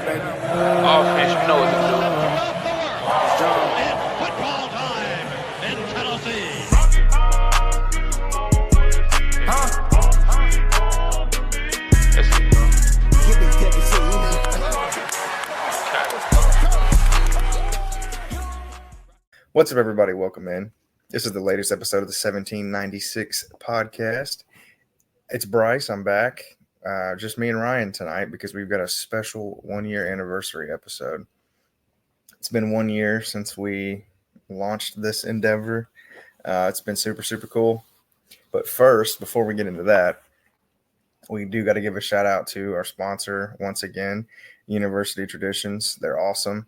baby. Offense, you know what to do. It's football time in Tennessee. That's it. Give me Tennessee. What's up, everybody? Welcome in. This is the latest episode of the 1796 podcast. It's Bryce. I'm back. Just me and Ryan tonight because we've got a special 1 year anniversary episode. It's been 1 year since we launched this endeavor. It's been super, super cool. But first, before we get into that, we do got to give a shout out to our sponsor once again, University Traditions. They're awesome.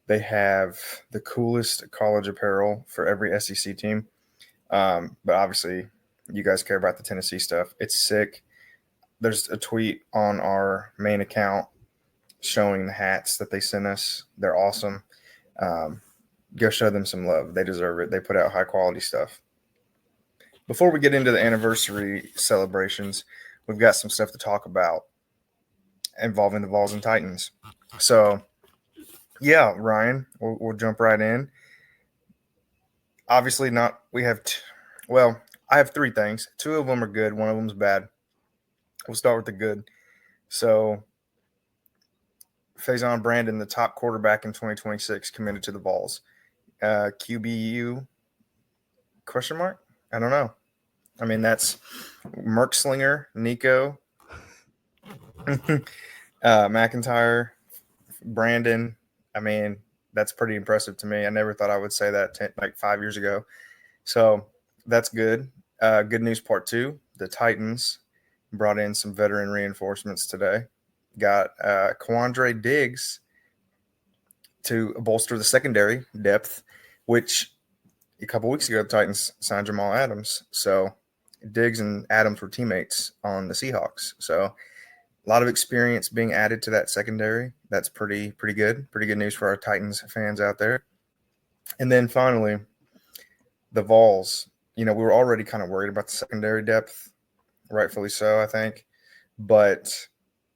They have the coolest college apparel for every SEC team. But obviously, you guys care about the Tennessee stuff. It's sick. There's a tweet on our main account showing the hats that they sent us. They're awesome. Go show them some love. They deserve it. They put out high-quality stuff. Before we get into the anniversary celebrations, we've got some stuff to talk about involving the Vols and Titans. So, yeah, Ryan, we'll jump right in. Obviously not – I have three things. Two of them are good. One of them is bad. We'll start with the good. So, Faison Brandon, the top quarterback in 2026, committed to the Vols. QBU, question mark? I don't know. I mean, that's Merkslinger, Nico, McIntyre, Brandon. I mean, that's pretty impressive to me. I never thought I would say that 5 years ago. So that's good. Good news part two, the Titans brought in some veteran reinforcements today. Got Quandre Diggs to bolster the secondary depth, which a couple weeks ago the Titans signed Jamal Adams. So Diggs and Adams were teammates on the Seahawks. So a lot of experience being added to that secondary. That's pretty good. Pretty good news for our Titans fans out there. And then finally, the Vols. You know, we were already kind of worried about the secondary depth, rightfully so, I think. But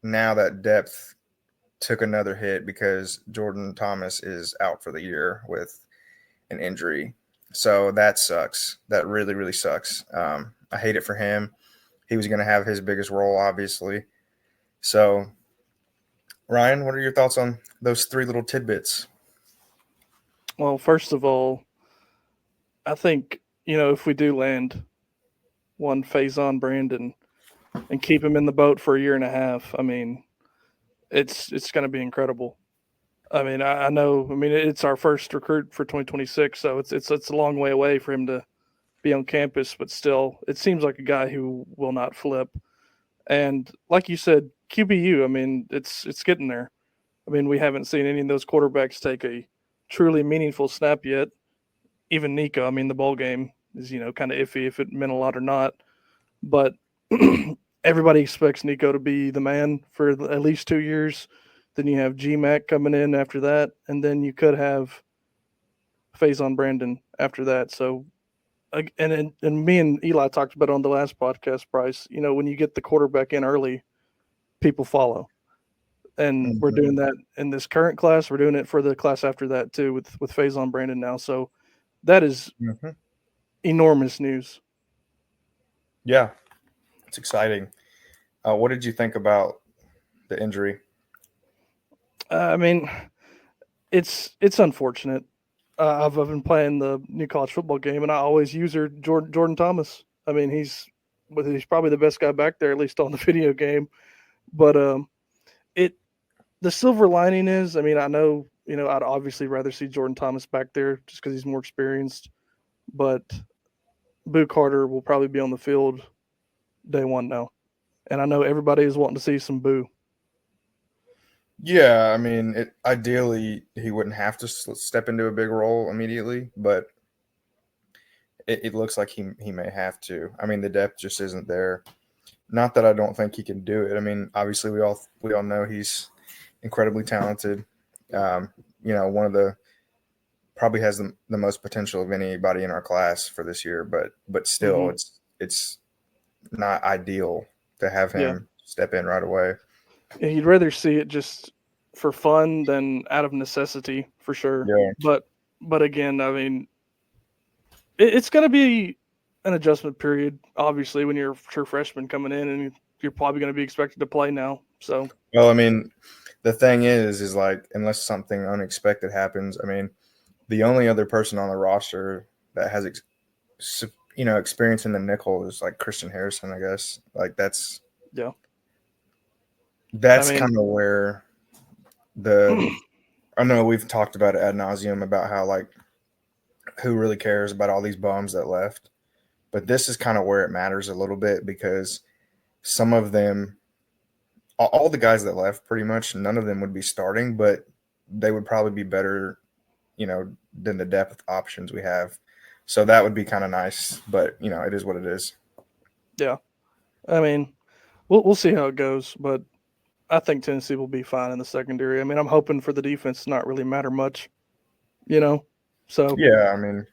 now that depth took another hit because Jordan Thomas is out for the year with an injury. So that sucks. That really, really sucks. I hate it for him. He was going to have his biggest role, obviously. So, Ryan, what are your thoughts on those three little tidbits? Well, first of all, I think, if we do land one Faison Brandon and keep him in the boat for a year and a half, I mean, it's going to be incredible. I mean, I know. I mean, it's our first recruit for 2026, so it's a long way away for him to be on campus. But still, it seems like a guy who will not flip. And like you said, QBU. I mean, it's getting there. I mean, we haven't seen any of those quarterbacks take a truly meaningful snap yet. Even Nico. I mean, the bowl game is kind of iffy if it meant a lot or not. But everybody expects Nico to be the man for at least 2 years. Then you have GMAC coming in after that, and then you could have Faison Brandon after that. So, and me and Eli talked about it on the last podcast, Bryce. When you get the quarterback in early, people follow, and we're doing that in this current class. We're doing it for the class after that too, with Faison Brandon now. So that is enormous news. Yeah, it's exciting. What did you think about the injury? I mean, it's unfortunate. I've been playing the new college football game, and I always use Jordan Thomas. I mean, he's probably the best guy back there, at least on the video game. But the silver lining is, I mean, I know I'd obviously rather see Jordan Thomas back there just because he's more experienced. But Boo Carter will probably be on the field day one now, and I know everybody is wanting to see some Boo. Yeah, I mean, ideally he wouldn't have to step into a big role immediately, but it looks like he may have to. I mean, the depth just isn't there. Not that I don't think he can do it. I mean, obviously we all know he's incredibly talented. One of the probably has the most potential of anybody in our class for this year, but still it's not ideal to have him step in right away. You'd rather see it just for fun than out of necessity for sure. Yeah. But again, I mean, it's going to be an adjustment period. Obviously, when you're a true freshman coming in, and you're probably going to be expected to play now. So Well, I mean, the thing is like unless something unexpected happens, I mean, the only other person on the roster that has experience in the nickel is like Christian Harrison, I guess. Like that's yeah, I mean, kind of where I know we've talked about it ad nauseum about how like who really cares about all these bums that left, but this is kind of where it matters a little bit because some of them, all the guys that left, pretty much none of them would be starting, but they would probably be better, than the depth options we have. So that would be kind of nice, but it is what it is. yeah. I mean, we'll see how it goes, but I think Tennessee will be fine in the secondary. I mean, I'm hoping for the defense to not really matter much, you know. So Yeah, I mean,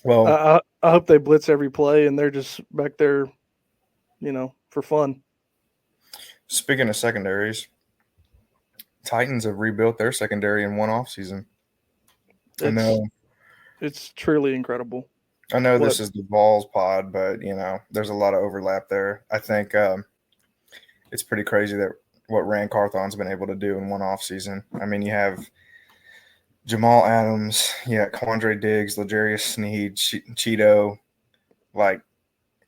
well, I hope they blitz every play and they're just back there, for fun. speaking of secondaries, Titans have rebuilt their secondary in one off season. I know. It's truly incredible. I know What? this is the Vols pod, but there's a lot of overlap there. I think it's pretty crazy that what Rand Carthon's been able to do in one off season. I mean, you have Jamal Adams, Quandre Diggs, L'Jarius Sneed, Cheeto, like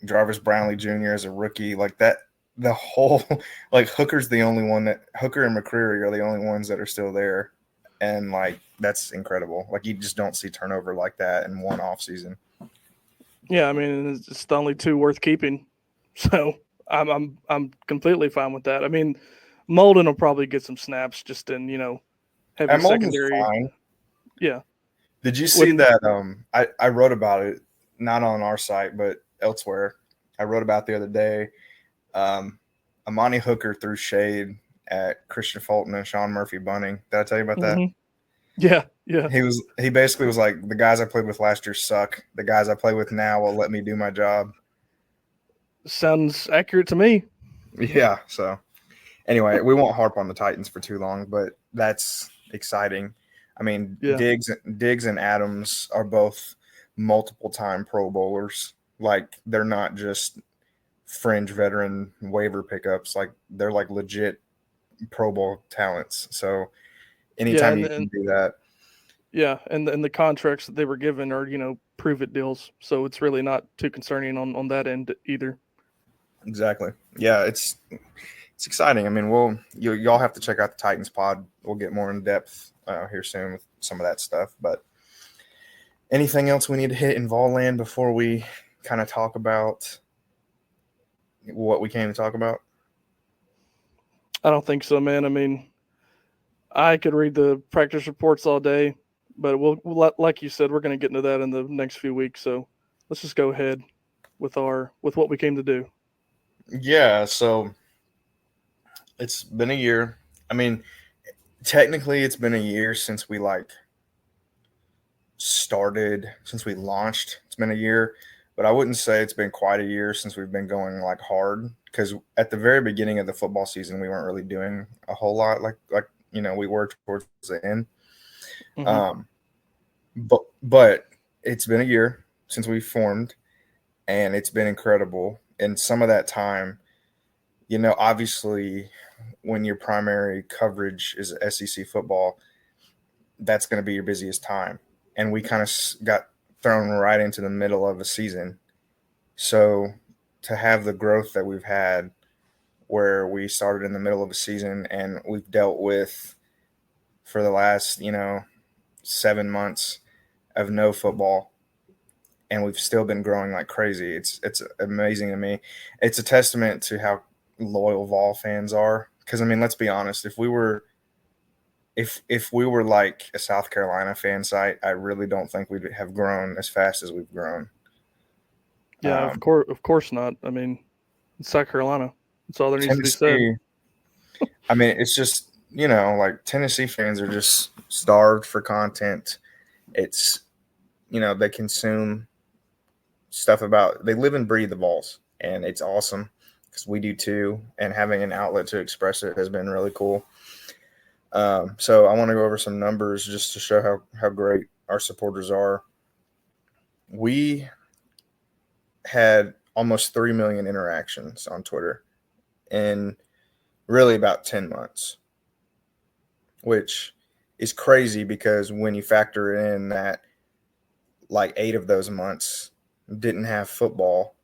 Jarvis Brownlee Jr. as a rookie, like that. The whole like Hooker's the only one that Hooker and McCreary are the only ones that are still there, and like that's incredible. Like you just don't see turnover like that in one off season. Yeah, I mean, it's the only two worth keeping. So I'm completely fine with that. I mean, Molden will probably get some snaps just in heavy And Molden's secondary. fine. Yeah. Did you see that? I wrote about it, not on our site, but elsewhere. I wrote about the other day. Amani Hooker threw shade at Christian Fulton and Sean Murphy Bunting. Did I tell you about that? Yeah, yeah. He basically was like, the guys I played with last year suck. The guys I play with now will let me do my job. Sounds accurate to me. Yeah. So anyway, we won't harp on the Titans for too long, but that's exciting. I mean, Yeah. Diggs and Adams are both multiple-time Pro Bowlers. Like they're not just fringe veteran waiver pickups. Like they're like legit Pro Bowl talents. So anytime you can do that. Yeah, and the contracts that they were given are prove it deals. So it's really not too concerning on that end either. Exactly. Yeah, it's exciting. I mean, y'all have to check out the Titans pod. We'll get more in depth here soon with some of that stuff. But anything else we need to hit in Vol Land before we kind of talk about what we came to talk about? I don't think so, man. I mean, I could read the practice reports all day, but we'll like you said, we're going to get into that in the next few weeks. So let's just go ahead with what we came to do. Yeah, so it's been a year. I mean, technically it's been a year since we since we launched. It's been a year, but I wouldn't say it's been quite a year since we've been going hard, because at the very beginning of the football season we weren't really doing a whole lot like we were towards the end. Mm-hmm. But it's been a year since we formed, and it's been incredible. And some of that time, obviously when your primary coverage is SEC football, that's going to be your busiest time. And we kind of got thrown right into the middle of a season. So to have the growth that we've had, where we started in the middle of a season and we've dealt with for the last, 7 months of no football, and we've still been growing like crazy. It's amazing to me. It's a testament to how loyal Vol fans are. Because I mean, let's be honest. If we were like a South Carolina fan site, I really don't think we'd have grown as fast as we've grown. Yeah, of course not. I mean, it's South Carolina. That's all there needs to be said. I mean, it's just like Tennessee fans are just starved for content. It's they consume stuff they live and breathe the Vols, and it's awesome because we do too, and having an outlet to express it has been really cool. So I want to go over some numbers just to show how great our supporters are. We had almost 3 million interactions on Twitter in really about 10 months, which is crazy because when you factor in that like 8 of those months didn't have football,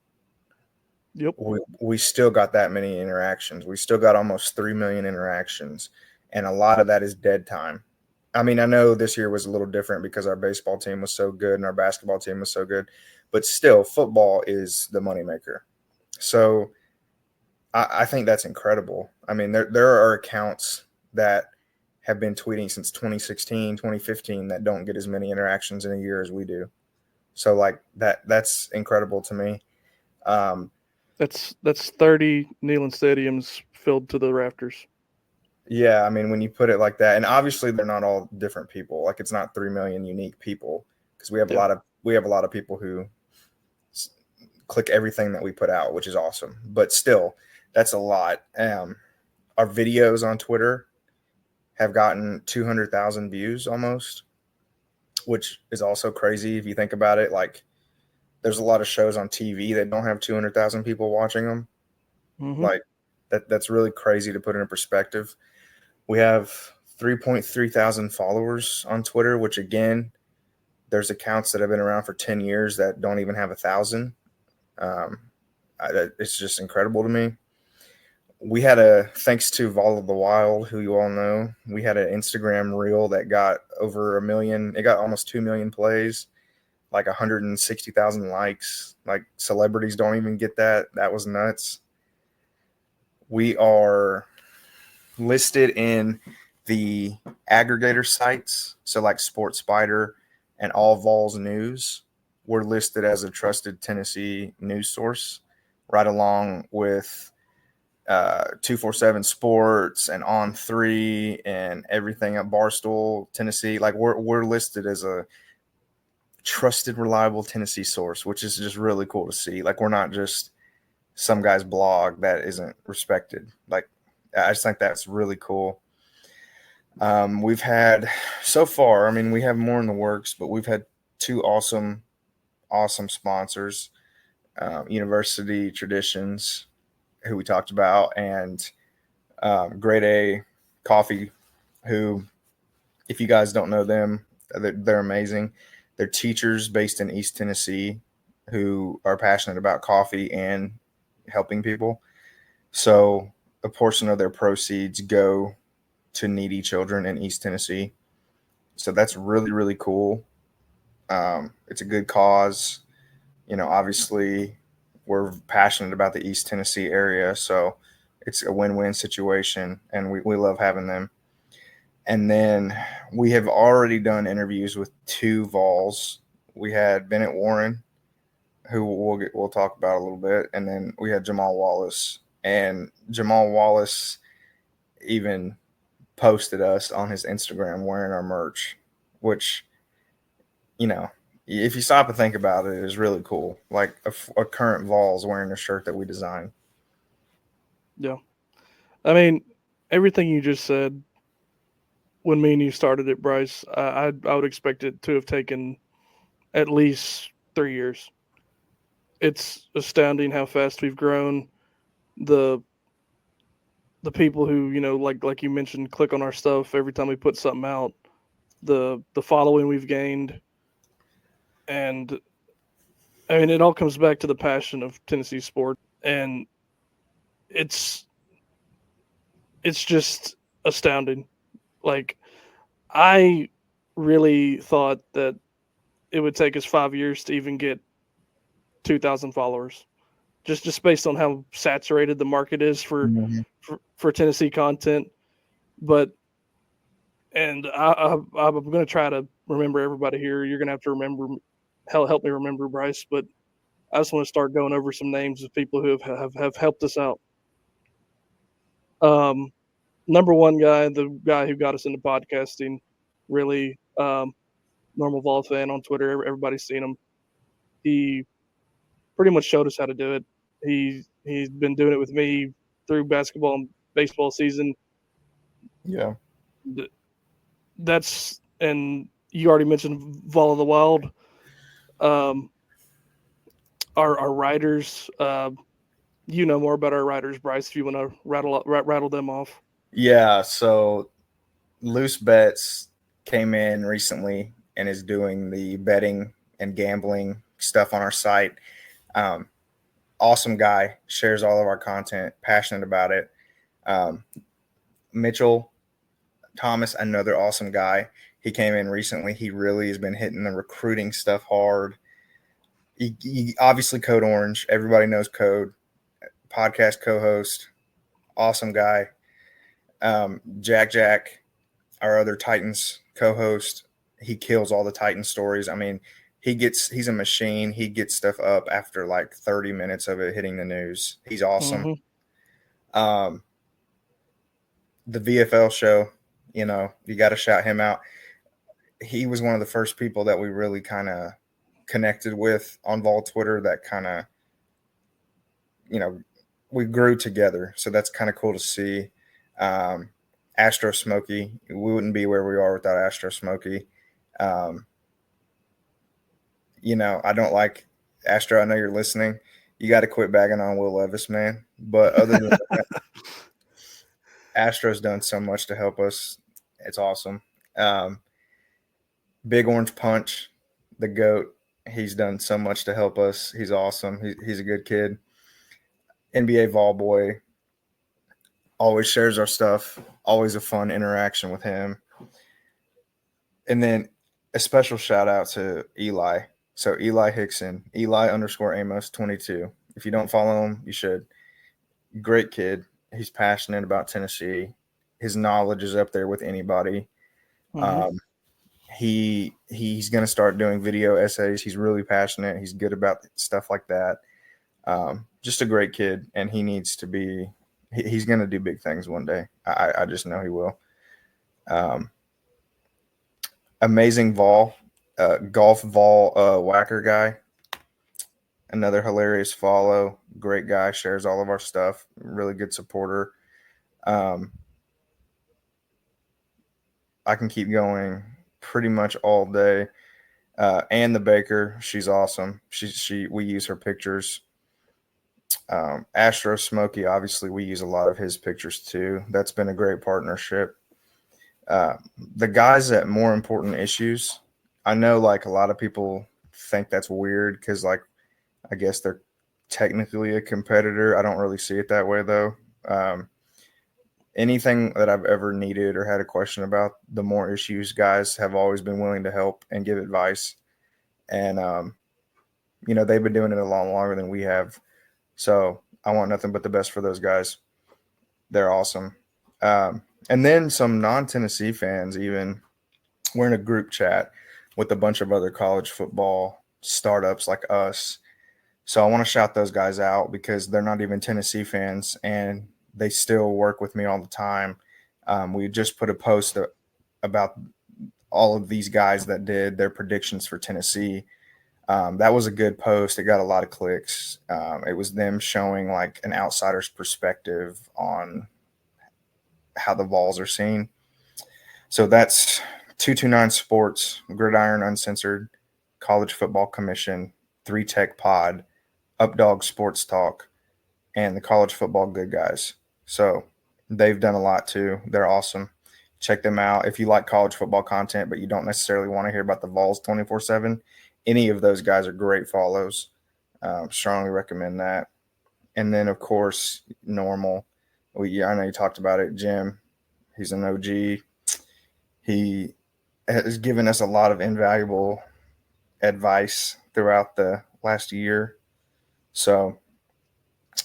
Yep. we still got that many interactions. We still got almost 3 million interactions, and a lot of that is dead time. I mean, I know this year was a little different because our baseball team was so good and our basketball team was so good, but still, football is the moneymaker. So I think that's incredible. I mean, there are accounts that have been tweeting since 2016, 2015 that don't get as many interactions in a year as we do. So like that's incredible to me. Um, That's 30 Neyland stadiums filled to the rafters. yeah, I mean when you put it like that, and obviously they're not all different people. Like it's not 3 million unique people because we have Yeah. a lot of people who click everything that we put out, which is awesome. But still, that's a lot. Our videos on Twitter have gotten 200,000 views almost, which is also crazy if you think about it. Like, there's a lot of shows on TV that don't have 200,000 people watching them. Mm-hmm. Like, that's really crazy to put into perspective. We have 3.3 thousand followers on Twitter, which again, there's accounts that have been around for 10 years that don't even have 1,000. Um, it's just incredible to me. We had thanks to Vol of the Wild, who you all know, we had an Instagram reel that got over 1 million. It got almost 2 million plays, like 160,000 likes. Like celebrities don't even get that. That was nuts. We are listed in the aggregator sites. So like Sports Spider and All Vols News. We're listed as a trusted Tennessee news source, right along with 247 Sports and On Three and everything at Barstool, Tennessee. Like we're listed as a trusted, reliable Tennessee source, which is just really cool to see. Like we're not just some guy's blog that isn't respected. Like I just think that's really cool. We've had so far, I mean, we have more in the works, but we've had two awesome sponsors, University Traditions, who we talked about, and Grade A Coffee, who, if you guys don't know them, they're amazing. They're teachers based in East Tennessee who are passionate about coffee and helping people. So a portion of their proceeds go to needy children in East Tennessee. So that's really, really cool. It's a good cause. You know, obviously, we're passionate about the East Tennessee area. So it's a win-win situation, and we love having them. And then we have already done interviews with two Vols. We had Bennett Warren, who we'll talk about a little bit, and then we had Jamal Wallace. And Jamal Wallace even posted us on his Instagram wearing our merch, which, you know, if you stop and think about it, is really cool. Like a current Vols wearing a shirt that we designed. Yeah. I mean, everything you just said when me and you started it, Bryce, I would expect it to have taken at least 3 years. It's astounding how fast we've grown. The the people who, like you mentioned, click on our stuff every time we put something out, the following we've gained, and I mean it all comes back to the passion of Tennessee sport, and it's just astounding. Like I really thought that it would take us 5 years to even get 2,000 followers, just based on how saturated the market is for Tennessee content. But and I'm going to try to remember everybody here. You're going to have to help me remember, Bryce. But I just want to start going over some names of people who have helped us out. Um, Number one guy, the guy who got us into podcasting, really normal Vol fan on Twitter. Everybody's seen him. He pretty much showed us how to do it. He's been doing it with me through basketball and baseball season. Yeah. That's and you already mentioned Vol of the Wild. Um, our writers. You know more about our writers, Bryce. If you want to rattle them off. Yeah, so Loose Bets came in recently and is doing the betting and gambling stuff on our site. Um, awesome guy, shares all of our content, passionate about it. Um, Mitchell Thomas, another awesome guy. He came in recently. He really has been hitting the recruiting stuff hard. He obviously Code Orange. Everybody knows Code. Podcast co-host, awesome guy. Jack, our other Titans co-host, he kills all the Titan stories. I mean, he's a machine. He gets stuff up after like 30 minutes of it hitting the news. He's awesome. Mm-hmm. The VFL show, you got to shout him out. He was one of the first people that we really kind of connected with on Vol Twitter that kind of, we grew together. So that's kind of cool to see. Astro Smokey, we wouldn't be where we are without Astro Smokey. I don't like Astro. I know you're listening. You got to quit bagging on Will Levis, man. But other than that, Astro's done so much to help us. It's awesome. Big Orange Punch, the GOAT. He's done so much to help us. He's awesome. He's a good kid. NBA Vol Boy always shares our stuff. Always a fun interaction with him. And then a special shout out to Eli. So Eli Hickson, Eli_Amos22. If you don't follow him, you should. Great kid. He's passionate about Tennessee. His knowledge is up there with anybody. Mm-hmm. He's going to start doing video essays. He's really passionate. He's good about stuff like that. Just a great kid, and he needs to be. He's going to do big things one day. I just know he will. Amazing Vol, golf Vol whacker guy. Another hilarious follow. Great guy. Shares all of our stuff. Really good supporter. I can keep going pretty much all day. Ann the Baker, she's awesome. We use her pictures. Astro Smokey, obviously, we use a lot of his pictures too. That's been a great partnership. The guys at More Important Issues, I know like a lot of people think that's weird because like I guess they're technically a competitor. I don't really see it that way though. Anything that I've ever needed or had a question about, the More Issues guys have always been willing to help and give advice. And, they've been doing it a lot longer than we have. So I want nothing but the best for those guys. They're awesome. And then some non-Tennessee fans even, we're in a group chat with a bunch of other college football startups like us. So I want to shout those guys out because they're not even Tennessee fans and they still work with me all the time. We just put a post about all of these guys that did their predictions for Tennessee. That was a good post. It got a lot of clicks. It was them showing like an outsider's perspective on how the Vols are seen. So that's 229 Sports, Gridiron Uncensored, College Football Commission, 3 Tech Pod, Updog Sports Talk, and the College Football Good Guys. So they've done a lot too. They're awesome. Check them out. If you like college football content, but you don't necessarily want to hear about the Vols 24/7, any of those guys are great follows. Strongly recommend that. And then, of course, Normal. I know you talked about it. Jim, he's an OG. He has given us a lot of invaluable advice throughout the last year. So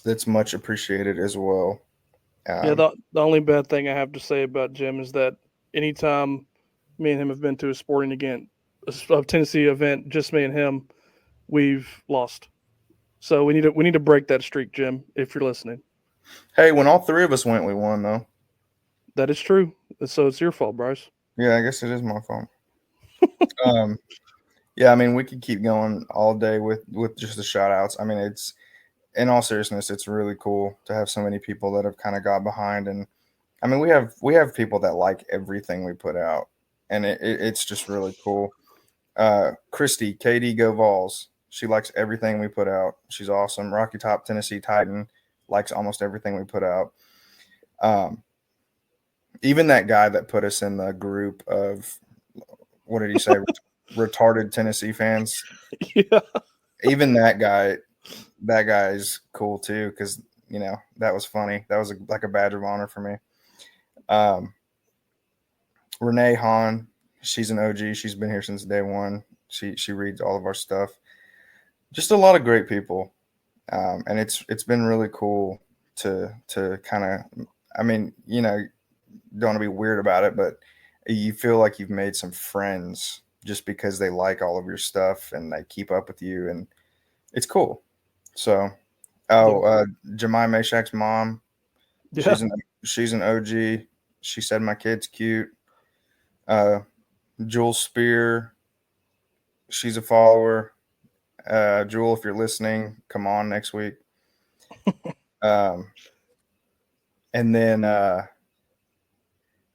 that's much appreciated as well. The only bad thing I have to say about Jim is that anytime me and him have been to a sporting event, a Tennessee event, just me and him, we've lost. So we need to break that streak, Jim, if you're listening. Hey, when all 3 of us went, we won, though. That is true. So it's your fault, Bryce. Yeah, I guess it is my fault. Yeah, I mean, we could keep going all day with just the shout outs. I mean, it's in all seriousness, it's really cool to have so many people that have kind of got behind and I mean, we have people that like everything we put out, and it's just really cool. Christy, KD Go Vols. She likes everything we put out. She's awesome. Rocky Top Tennessee Titan likes almost everything we put out. Um, Even that guy that put us in the group of, what did he say, retarded Tennessee fans. Yeah. Even that guy is cool too, because that was funny. That was like a badge of honor for me. Um, Renee Hahn, she's an OG. She's been here since day one. She reads all of our stuff. Just a lot of great people, and it's been really cool to kind of. I mean, don't want to be weird about it, but you feel like you've made some friends just because they like all of your stuff and they keep up with you, and it's cool. So, Jemai Meshach's mom, Yeah. she's an OG. She said my kid's cute. Uh, Jewel Spear, she's a follower. Jewel, if you're listening, come on next week. Um, and then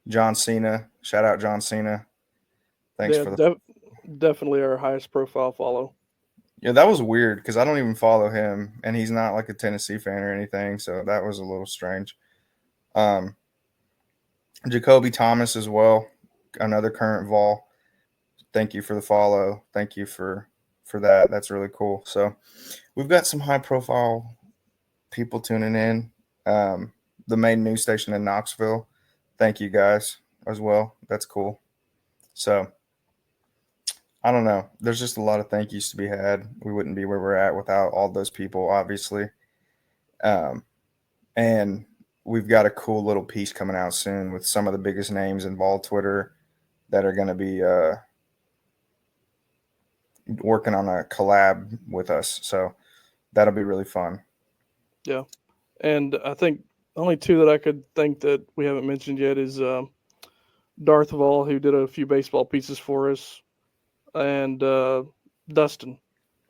John Cena, shout out John Cena. Thanks Yeah, for the. definitely our highest profile follow. Yeah, that was weird because I don't even follow him, and he's not like a Tennessee fan or anything, so that was a little strange. Um, Jacoby Thomas as well, another current Vol. Thank you for the follow. Thank you for that. That's really cool. So we've got some high profile people tuning in. The main news station in Knoxville. Thank you guys as well. That's cool. So I don't know. There's just a lot of thank yous to be had. We wouldn't be where we're at without all those people, obviously. Um, and we've got a cool little piece coming out soon with some of the biggest names involved Twitter that are going to be working on a collab with us. So that'll be really fun. Yeah. And I think only two that I could think that we haven't mentioned yet is Darth Vol, who did a few baseball pieces for us, and Dustin,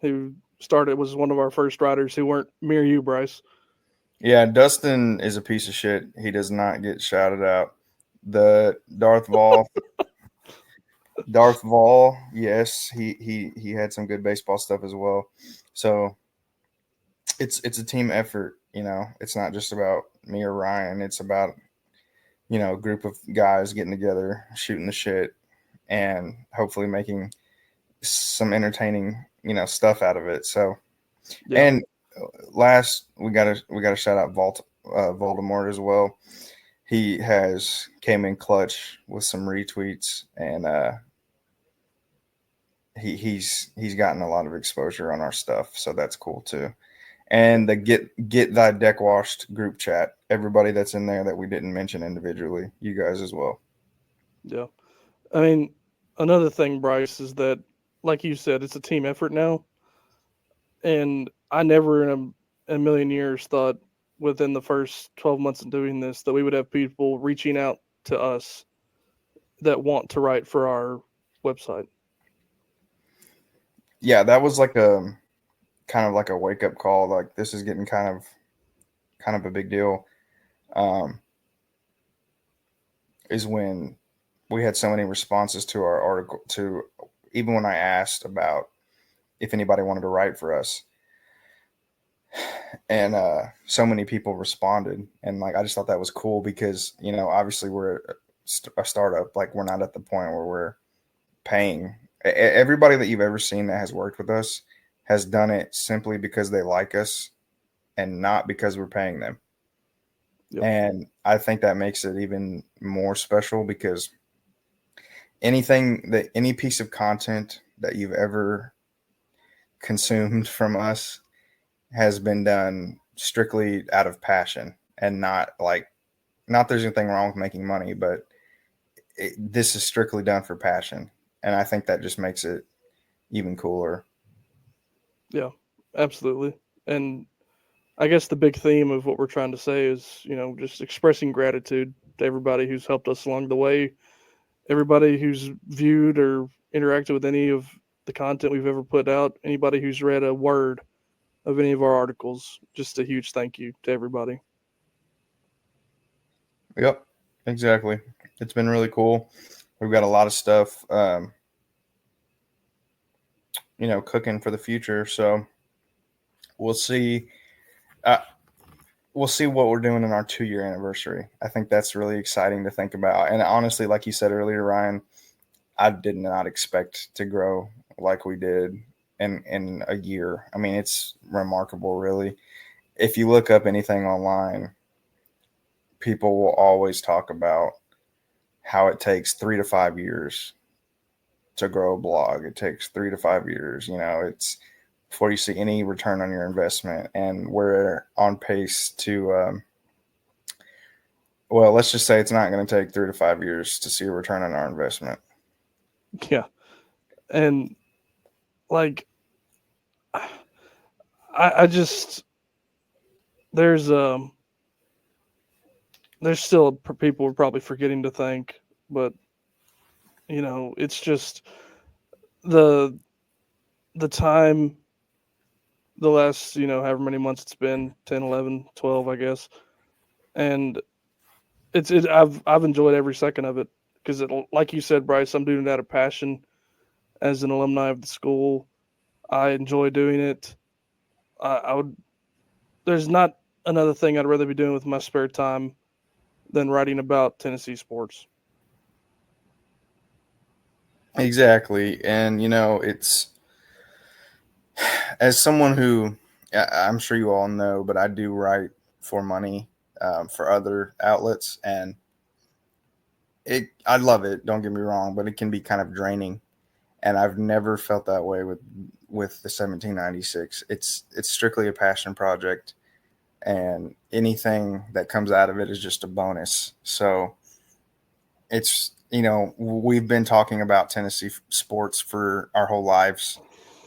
who was one of our first writers who weren't mere you, Bryce. Yeah, Dustin is a piece of shit. He does not get shouted out. The Darth Vol, yes, he had some good baseball stuff as well. So it's a team effort, It's not just about me or Ryan. It's about, a group of guys getting together, shooting the shit, and hopefully making some entertaining, stuff out of it. So, Yeah. and last we gotta shout out Voldemort as well. He has came in clutch with some retweets, and he's gotten a lot of exposure on our stuff, so that's cool too. And the get thy deck washed group chat, everybody that's in there that we didn't mention individually, you guys as well. Yeah. I mean, another thing, Bryce, is that, like you said, it's a team effort now. And I never in a million years thought within the first 12 months of doing this that we would have people reaching out to us that want to write for our website. Yeah, that was like a kind of like a wake up call. Like, this is getting kind of a big deal. Is when we had so many responses to our article, to even when I asked about if anybody wanted to write for us, and so many people responded, and like I just thought that was cool because obviously we're a startup. Like, we're not at the point where we're paying. Everybody that you've ever seen that has worked with us has done it simply because they like us and not because we're paying them. Yep. And I think that makes it even more special because any piece of content that you've ever consumed from us has been done strictly out of passion, and not there's anything wrong with making money, but this is strictly done for passion. And I think that just makes it even cooler. Yeah, absolutely. And I guess the big theme of what we're trying to say is, just expressing gratitude to everybody who's helped us along the way, everybody who's viewed or interacted with any of the content we've ever put out, anybody who's read a word of any of our articles. Just a huge thank you to everybody. Yep. Exactly. It's been really cool. We've got a lot of stuff, cooking for the future. So we'll see. Uh, we'll see what we're doing in our 2 year anniversary. I think that's really exciting to think about. And honestly, like you said earlier, Ryan, I did not expect to grow like we did in a year. I mean, it's remarkable, really. If you look up anything online, people will always talk about how it takes 3 to 5 years to grow a blog. It takes 3 to 5 years. It's before you see any return on your investment, and we're on pace to. Well, let's just say it's not going to take 3 to 5 years to see a return on our investment. Yeah. And like I just there's there's still people we're probably forgetting to thank, but it's just the the time, the last, however many months it's been, 10, 11, 12, I guess. And I've enjoyed every second of it because like you said, Bryce, I'm doing it out of passion as an alumni of the school. I enjoy doing it. I would there's not another thing I'd rather be doing with my spare time than writing about Tennessee sports. Exactly. And, it's as someone who I'm sure you all know, but I do write for money for other outlets. And I love it. Don't get me wrong, but it can be kind of draining. And I've never felt that way with the 1796. It's strictly a passion project, and anything that comes out of it is just a bonus. So it's we've been talking about Tennessee sports for our whole lives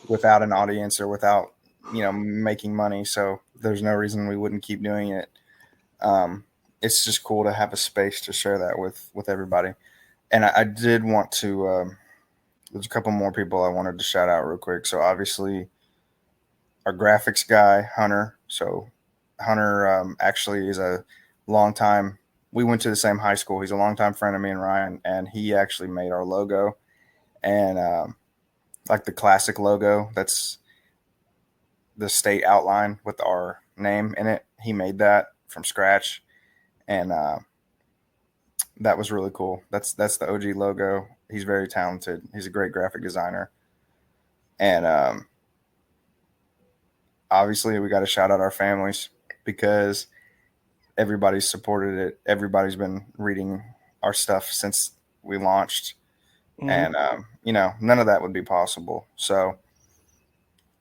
without an audience or without making money. So there's no reason we wouldn't keep doing it. It's just cool to have a space to share that with everybody. And I did want to. There's a couple more people I wanted to shout out real quick. So obviously, our graphics guy Hunter. So Hunter actually is a long time. We went to the same high school. He's a longtime friend of me and Ryan, and he actually made our logo and like the classic logo. That's the state outline with our name in it. He made that from scratch, and that was really cool. That's the OG logo. He's very talented. He's a great graphic designer, and obviously we got to shout out our families because everybody's supported it. Everybody's been reading our stuff since we launched, Mm-hmm. and none of that would be possible. So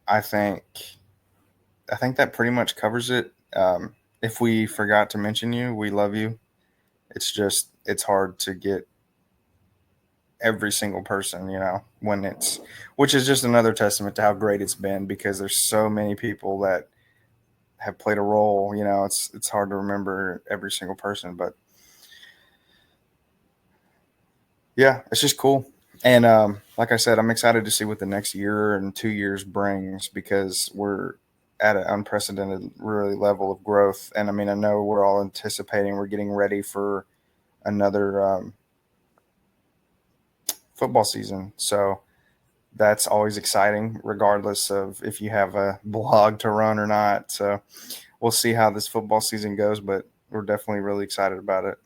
I think that pretty much covers it. If we forgot to mention you, we love you. It's hard to get every single person, which is just another testament to how great it's been because there's so many people that have played a role. It's hard to remember every single person, but yeah, it's just cool. And like I said, I'm excited to see what the next year and 2 years brings because we're at an unprecedented really level of growth. And I mean, I know we're all anticipating, we're getting ready for another football season. So that's always exciting, regardless of if you have a blog to run or not. So we'll see how this football season goes, but we're definitely really excited about it.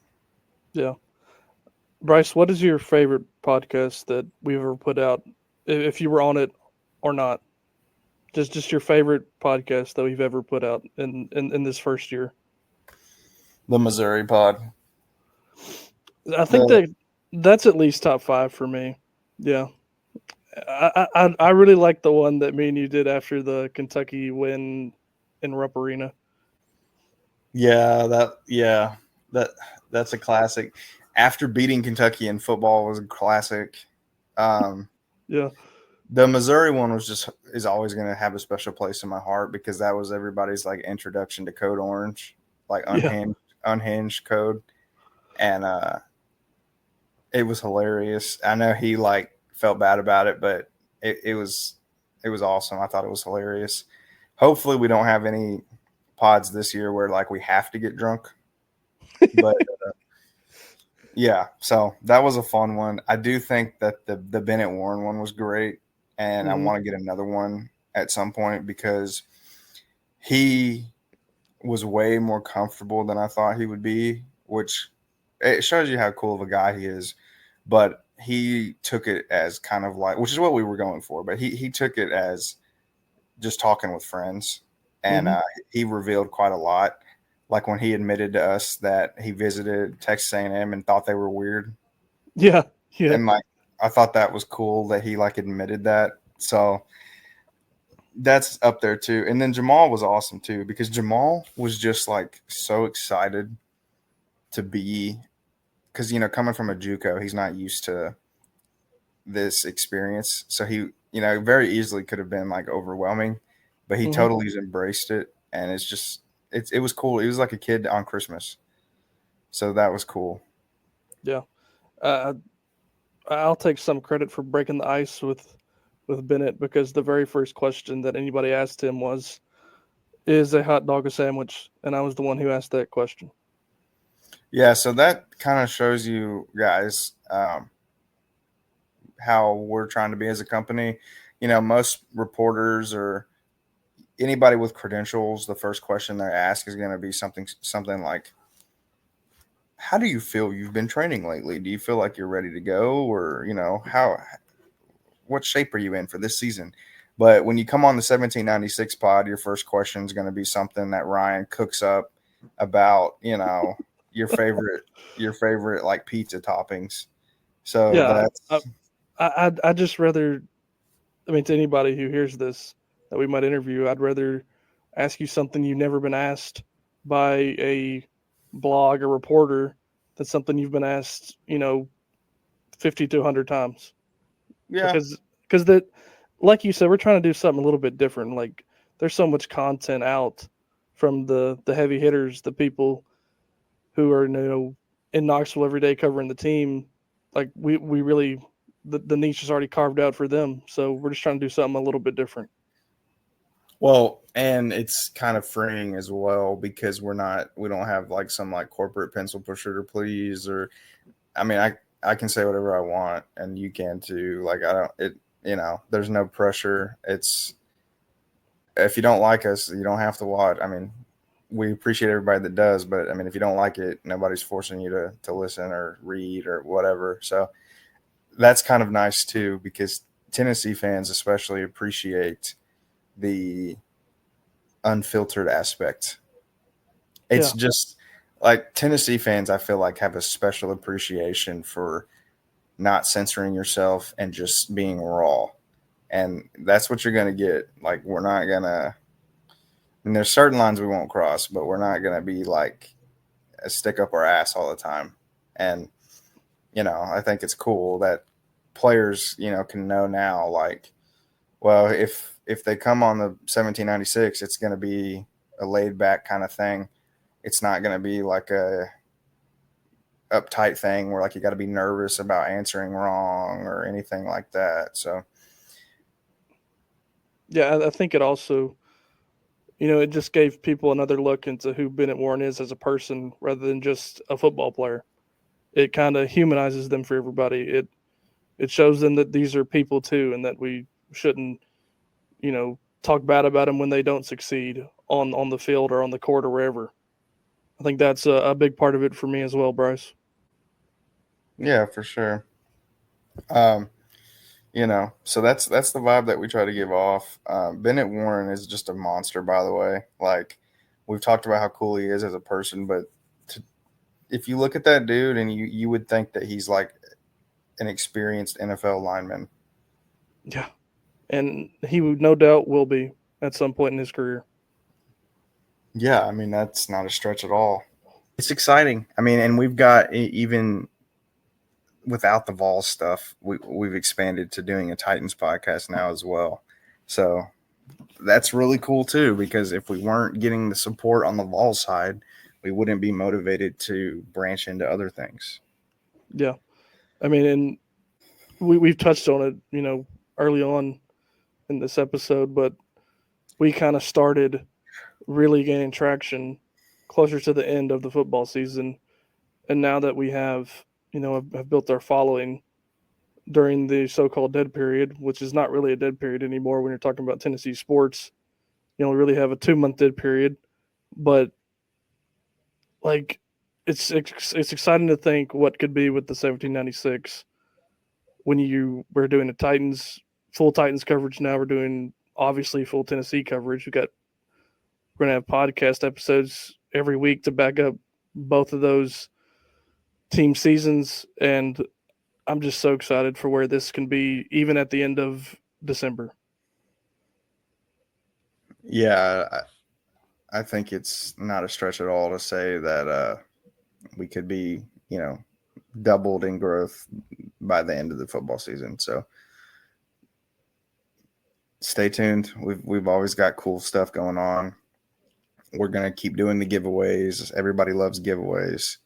Yeah. Bryce, what is your favorite podcast that we've ever put out? If you were on it or not, just your favorite podcast that we've ever put out in this first year. The Missouri pod. I think that's at least top 5 for me. Yeah. I really like the one that me and you did after the Kentucky win in Rupp Arena. That's a classic. After beating Kentucky in football was a classic. Yeah. The Missouri one is always going to have a special place in my heart because that was everybody's like introduction to Code Orange, like unhinged code, and it was hilarious. I know he like felt bad about it, but it was awesome. I thought it was hilarious. Hopefully, we don't have any pods this year where like we have to get drunk, but Yeah, so that was a fun one. I do think that the Bennett Warren one was great, and I Hmm. want to get another one at some point because he was way more comfortable than I thought he would be, which it shows you how cool of a guy he is. But he took it as kind of like, which is what we were going for, but he took it as just talking with friends, and Hmm. he revealed quite a lot. Like when he admitted to us that he visited Texas A&M and thought they were weird, Yeah, yeah, and like I thought that was cool that he like admitted that. So that's up there too. And then Jamal was awesome too because Jamal was just like so excited to be because coming from a JUCO, he's not used to this experience. So he very easily could have been like overwhelming, but he hmm, totally embraced it, and it was cool. He was like a kid on Christmas, so that was cool. yeah. Uh, I'll take some credit for breaking the ice with Bennett because the very first question that anybody asked him was, "Is a hot dog a sandwich?" And I was the one who asked that question. Yeah, so that kind of shows you guys how we're trying to be as a company. Most reporters or anybody with credentials, the first question they ask is going to be something like, "How do you feel you've been training lately? Do you feel like you're ready to go, or how what shape are you in for this season?" But when you come on the 1796 pod, your first question is going to be something that Ryan cooks up about your favorite your favorite like pizza toppings. So Yeah, that's I just rather. I mean, to anybody who hears this that we might interview, I'd rather ask you something you've never been asked by a blog or reporter than something you've been asked, 50 to 100 times. yeah. Because that, like you said, we're trying to do something a little bit different. Like there's so much content out from the heavy hitters, the people who are in Knoxville every day covering the team. Like we really the niche is already carved out for them. So we're just trying to do something a little bit different. Well, and it's kind of freeing as well because we don't have like some like corporate pencil pusher to please or I mean I can say whatever I want and you can too. Like I don't it there's no pressure. It's if you don't like us, you don't have to watch. I mean, we appreciate everybody that does, but I mean if you don't like it, nobody's forcing you to listen or read or whatever. So that's kind of nice too because Tennessee fans especially appreciate the unfiltered aspect. It's Yeah, just like Tennessee fans, I feel like have a special appreciation for not censoring yourself and just being raw. And that's what you're going to get. Like, we're not going to, and there's certain lines we won't cross, but we're not going to be like a stick up our ass all the time. And, I think it's cool that players, can know now, like, well, if they come on the 1796, it's going to be a laid back kind of thing. It's not going to be like a uptight thing where like you got to be nervous about answering wrong or anything like that. So yeah. I think it also, it just gave people another look into who Bennett Warren is as a person rather than just a football player. It kind of humanizes them for everybody. It shows them that these are people too, and that we shouldn't, talk bad about them when they don't succeed on the field or on the court or wherever. I think that's a big part of it for me as well, Bryce. yeah, for sure. Um, so that's the vibe that we try to give off. Bennett Warren is just a monster, by the way. Like we've talked about how cool he is as a person, but to, if you look at that dude and you would think that he's like an experienced NFL lineman. Yeah, and he no doubt will be at some point in his career. Yeah, I mean that's not a stretch at all. It's exciting. I mean, and we've got even without the Vols stuff, we've expanded to doing a Titans podcast now as well. So that's really cool too, because if we weren't getting the support on the Vols side, we wouldn't be motivated to branch into other things. Yeah, I mean, and we've touched on it, early on in this episode, but we kind of started really gaining traction closer to the end of the football season, and now that we have have built their following during the so-called dead period, which is not really a dead period anymore when you're talking about Tennessee sports. You don't really have a 2 month dead period, but like it's exciting to think what could be with the 1796 when we're doing the Titans full Titans coverage now. We're doing obviously full Tennessee coverage. We're gonna have podcast episodes every week to back up both of those team seasons, and I'm just so excited for where this can be, even at the end of December. Yeah, I think it's not a stretch at all to say that we could be, doubled in growth by the end of the football season. So stay tuned. We've always got cool stuff going on. We're gonna keep doing the giveaways. Everybody loves giveaways,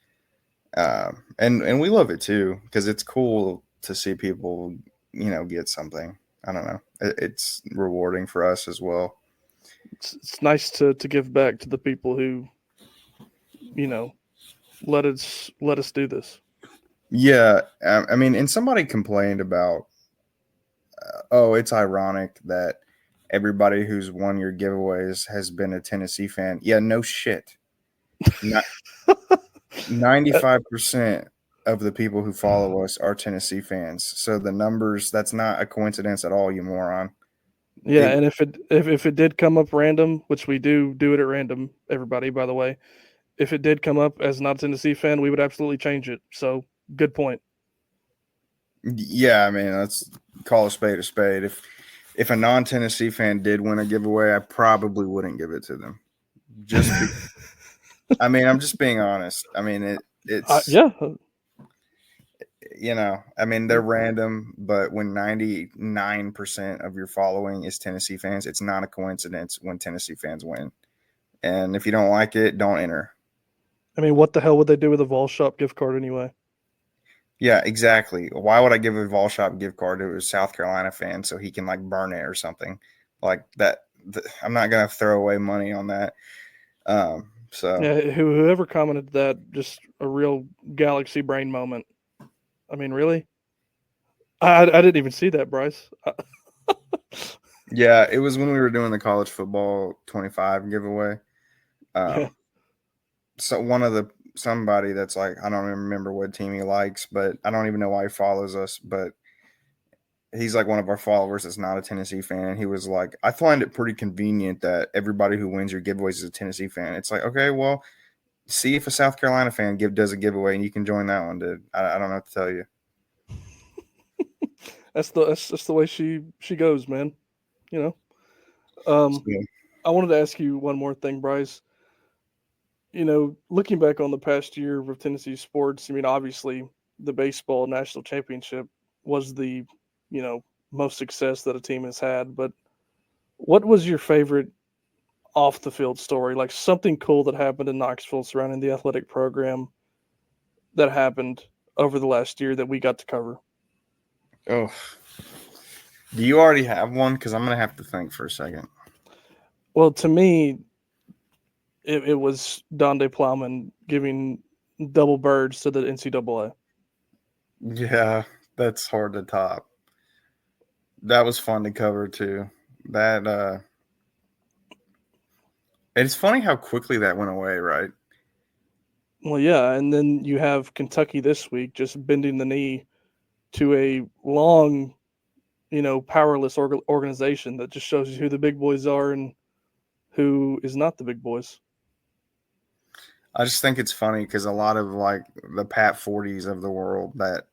and we love it too because it's cool to see people, get something. I don't know. It's rewarding for us as well. It's nice to give back to the people who, let us do this. Yeah, I mean, and somebody complained about, it's ironic that everybody who's won your giveaways has been a Tennessee fan. Yeah, no shit. 95% of the people who follow us are Tennessee fans. So the numbers, that's not a coincidence at all, you moron. Yeah, and if it did come up random, which we do it at random, everybody, by the way, if it did come up as not a Tennessee fan, we would absolutely change it. So good point. Yeah, I mean, let's call a spade a spade. If a non-Tennessee fan did win a giveaway, I probably wouldn't give it to them. I mean, I'm just being honest. I mean, it's yeah. I mean, they're random, but when 99% of your following is Tennessee fans, it's not a coincidence when Tennessee fans win. And if you don't like it, don't enter. I mean, what the hell would they do with a Vol Shop gift card anyway? Yeah, exactly. Why would I give a Vol Shop gift card to a South Carolina fan so he can burn it or something like that? I'm not gonna throw away money on that. So yeah, whoever commented that, just a real galaxy brain moment. I mean, really? I didn't even see that, Bryce. yeah, it was when we were doing the college football 25 giveaway. Yeah. So somebody that's I don't even remember what team he likes, but I don't even know why he follows us, but he's one of our followers that's not a Tennessee fan. He was like, I find it pretty convenient that everybody who wins your giveaways is a Tennessee fan. It's okay, well, see if a South Carolina fan does a giveaway and you can join that one, dude. I don't know what to tell you. That's the way she goes, man. I wanted to ask you one more thing, Bryce. Looking back on the past year with Tennessee sports, I mean, obviously the baseball national championship was the, most success that a team has had. But what was your favorite off the field story? Like something cool that happened in Knoxville surrounding the athletic program that happened over the last year that we got to cover? Oh, do you already have one? Because I'm going to have to think for a second. Well, to me, it was Donde Plowman giving double birds to the NCAA. Yeah, that's hard to top. That was fun to cover too. It's funny how quickly that went away, right? Well, yeah, and then you have Kentucky this week just bending the knee to a long, powerless organization that just shows you who the big boys are and who is not the big boys. I just think it's funny because a lot of the Pat 40s of the world that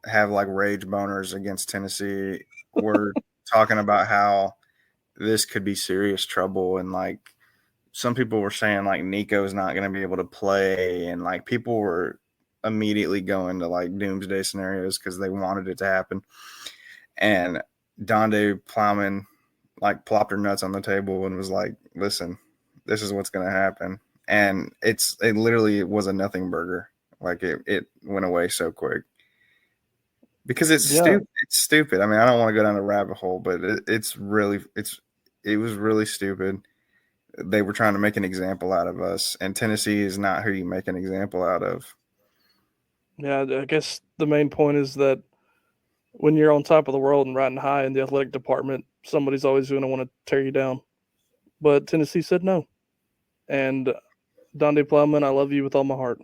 have rage boners against Tennessee were talking about how this could be serious trouble, and some people were saying Nico's not going to be able to play, and people were immediately going to doomsday scenarios because they wanted it to happen. And Donde Plowman plopped her nuts on the table and was like, listen, this is what's going to happen. And it literally was a nothing burger. It went away so quick because it's stupid. It's stupid. I mean, I don't want to go down a rabbit hole, but it was really stupid. They were trying to make an example out of us, and Tennessee is not who you make an example out of. Yeah, I guess the main point is that when you're on top of the world and riding high in the athletic department, somebody's always going to want to tear you down. But Tennessee said no. And Donde Plowman, I love you with all my heart.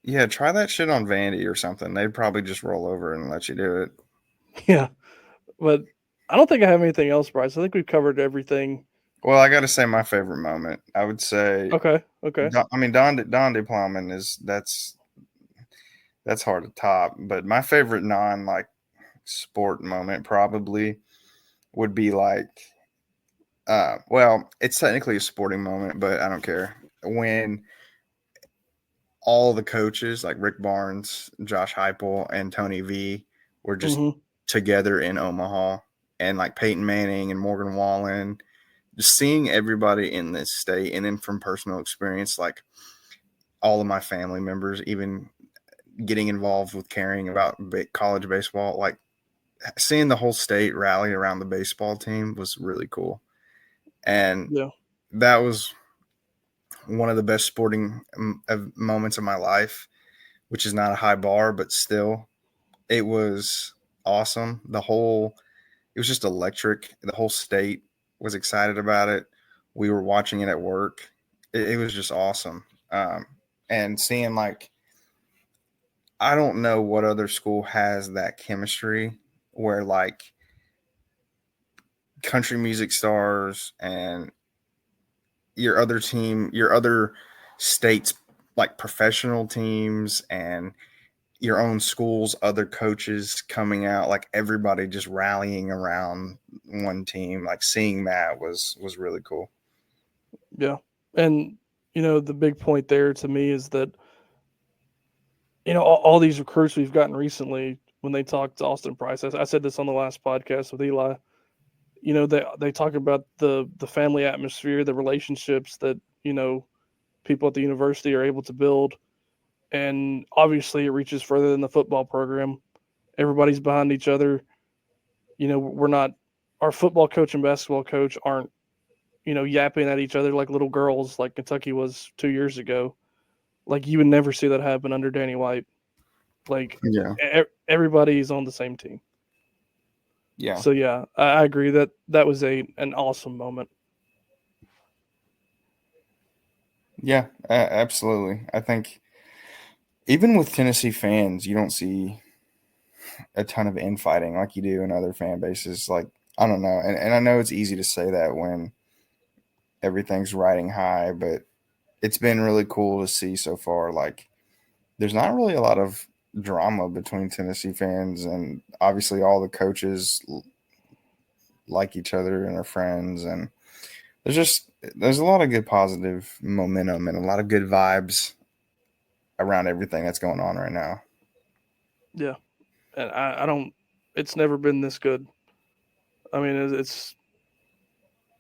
Yeah, try that shit on Vandy or something. They'd probably just roll over and let you do it. Yeah, but I don't think I have anything else, Bryce. I think we've covered everything. Well, I got to say my favorite moment. I would say, Okay. Donde Plowman is that's hard to top. But my favorite non like sport moment probably would be like, well, it's technically a sporting moment, but I don't care when all the coaches like Rick Barnes, Josh Heupel, and Tony V were just together in Omaha, and like Peyton Manning and Morgan Wallen, just seeing everybody in this state, and then from personal experience, like all of my family members, even getting involved with caring about college baseball, like seeing the whole state rally around the baseball team was really cool. And Yeah. that was one of the best sporting moments of my life, which is not a high bar, but still, it was awesome. It was just electric. The whole state was excited about it. We were watching it at work. It was just awesome. And seeing like, I don't know what other school has that chemistry where like country music stars and your other states, like professional teams and your own school's other coaches coming out, like everybody just rallying around one team. Like seeing that was really cool. Yeah. And, the big point there to me is that, all these recruits we've gotten recently, when they talk to Austin Price, I said this on the last podcast with Eli, they talk about the family atmosphere, the relationships that, people at the university are able to build. And obviously it reaches further than the football program. Everybody's behind each other. We're not, our football coach and basketball coach aren't, yapping at each other like little girls like Kentucky was 2 years ago. Like you would never see that happen under Danny White. Like Yeah. Everybody's on the same team. Yeah. So yeah, I agree that was an awesome moment. Yeah, absolutely. I think even with Tennessee fans, you don't see a ton of infighting like you do in other fan bases. Like, I don't know. And I know it's easy to say that when everything's riding high, but it's been really cool to see so far. Like, there's not really a lot of drama between Tennessee fans, and obviously all the coaches like each other and are friends, and there's a lot of good positive momentum and a lot of good vibes around everything that's going on right now. Yeah, and I don't. It's never been this good. I mean,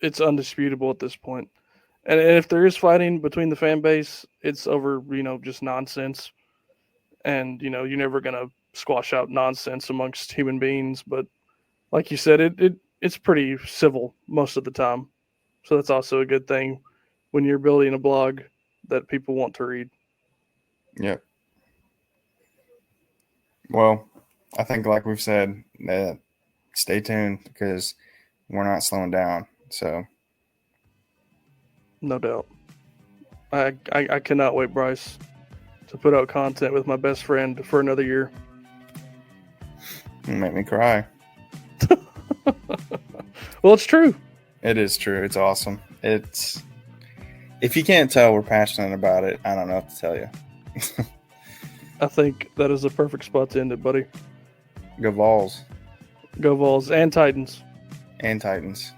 it's undisputable at this point. And if there is fighting between the fan base, it's over just nonsense. And you're never gonna squash out nonsense amongst human beings. But like you said, it's pretty civil most of the time. So that's also a good thing when you're building a blog that people want to read. Yep. Well, I think like we've said, stay tuned because we're not slowing down. So No doubt. I cannot wait, Bryce, to put out content with my best friend for another year. you make me cry. Well, it's true. It is true. It's awesome. If you can't tell we're passionate about it, I don't know what to tell you. I think that is a perfect spot to end it, buddy. Go Vols Go Vols and Titans. and Titans.